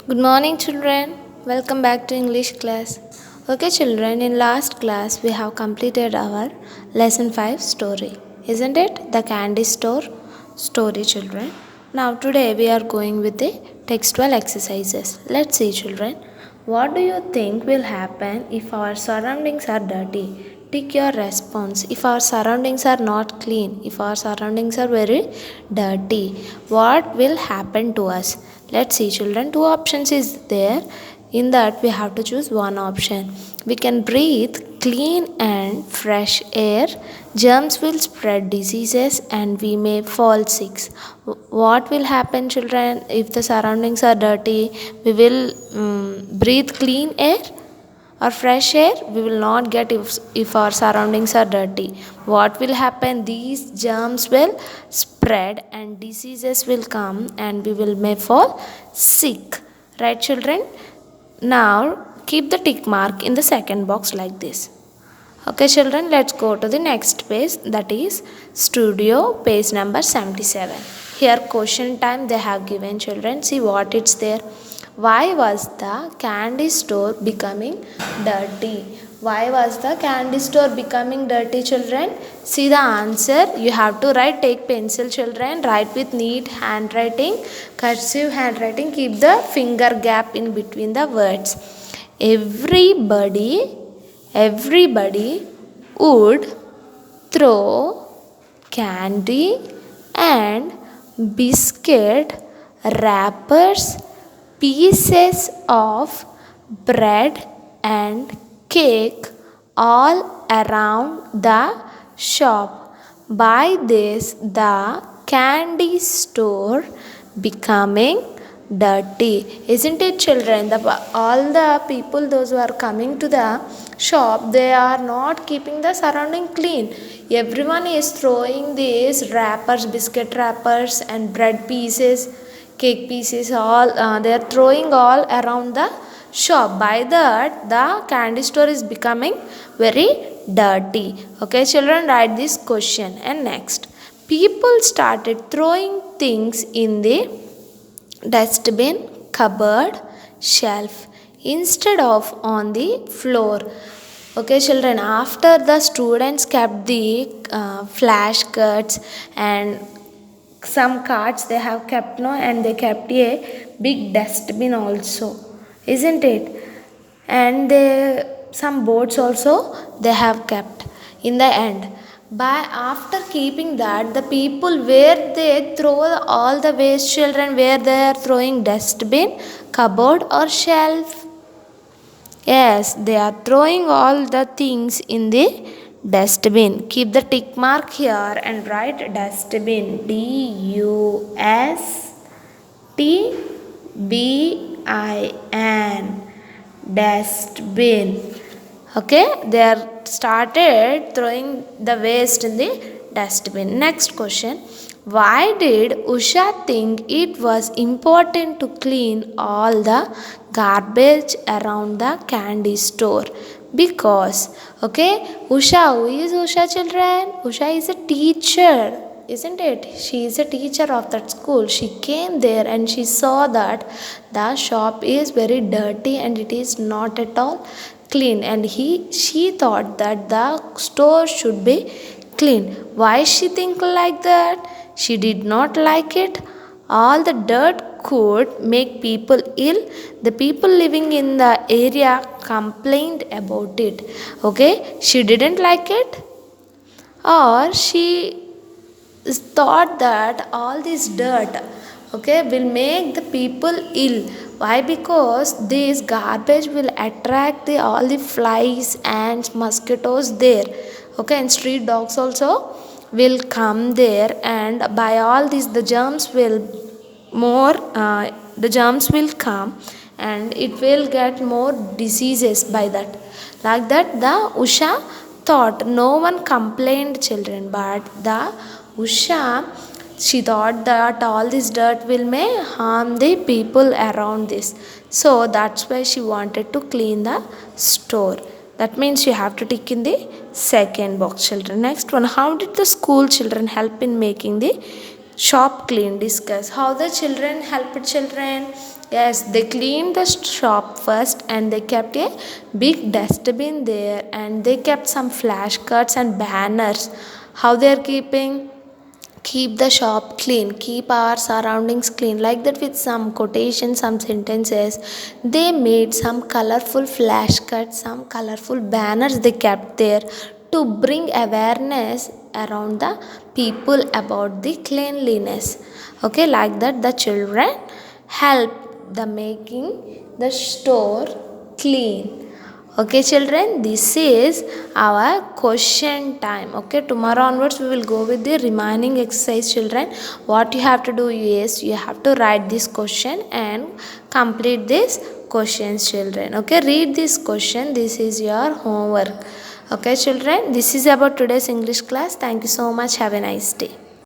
Good morning, children. Welcome back to English class. Okay, children, in last class we have completed our lesson 5 story. Isn't it? The candy store story, children. Now, today we are going with the textual exercises. Let's see, children. What do you think will happen if our surroundings are dirty? Take your response. If our surroundings are not clean, if our surroundings are very dirty, what will happen to us? Let's see, children. Two options is there. In that we have to choose one option. We can breathe clean and fresh air. Germs will spread diseases and we may fall sick. What will happen, children, if the surroundings are dirty? We will breathe clean air or fresh air. We will not get if our surroundings are dirty. What will happen? These germs will spread and diseases will come and we will may fall sick. Right, children? Now keep the tick mark in the second box like this. Okay, children, let's go to the next page, that is studio page number 77. Here question time they have given, children. See what it's there. Why was the candy store becoming dirty? Why was the candy store becoming dirty, children? See the answer. You have to write. Take pencil, children. Write with neat handwriting, cursive handwriting. Keep the finger gap in between the words. Everybody would throw candy and biscuit wrappers, pieces of bread and cake all around the shop. By this, the candy store becoming dirty. Isn't it, children? All the people, those who are coming to the shop, they are not keeping the surrounding clean. Everyone is throwing these wrappers, biscuit wrappers and bread pieces, cake pieces, all they are throwing all around the shop. By that, the candy store is becoming very dirty. Okay, children, write this question. And next, people started throwing things in the dustbin, cupboard, shelf instead of on the floor. Okay, children, after the students kept the flash cards and some cards they have kept, no, and they kept a big dustbin also, isn't it? And they some boards also they have kept in the end. By after keeping that, the people where they throw all the waste, children, where they are throwing dustbin, cupboard or shelf? Yes, they are throwing all the things in the dustbin. Keep the tick mark here and write dustbin. DUSTBIN. Dustbin. Okay, they are started throwing the waste in the dustbin. Next question. Why did Usha think it was important to clean all the garbage around the candy store? Because, okay, Usha, who is Usha, children? Usha is a teacher, isn't it? She is a teacher of that school. She came there and she saw that the shop is very dirty and it is not at all clean, and she thought that the store should be clean. Why she think like that? She did not like it. All the dirt could make people ill. The people living in the area complained about it. Okay, she didn't like it, or she thought that all this dirt, okay, will make the people ill. Why? Because this garbage will attract all the flies and mosquitoes there. Okay, and street dogs also will come there, and by all this the germs will more the germs will come and it will get more diseases by that. Like that, the Usha thought. No one complained, children, but the Usha, she thought that all this dirt will may harm the people around this. So that's why she wanted to clean the store. That means you have to tick in the second box, children. Next one. How did the school children help in making the Shop clean. Discuss how the children helped children. Yes, they cleaned the shop first and they kept a big dustbin there and they kept some flashcards and banners. How they are keeping? Keep the shop clean, keep our surroundings clean, like that, with some quotations, some sentences. They made some colorful flashcards, some colorful banners they kept there to bring awareness around the people about the cleanliness. Okay, like that the children help the making the store clean. Okay children, this is our question time. Okay, tomorrow onwards we will go with the remaining exercise children. What you have to do is you have to write this question and complete this questions children. Okay, read this question. This is your homework. Okay children, this is about today's English class. Thank you so much. Have a nice day.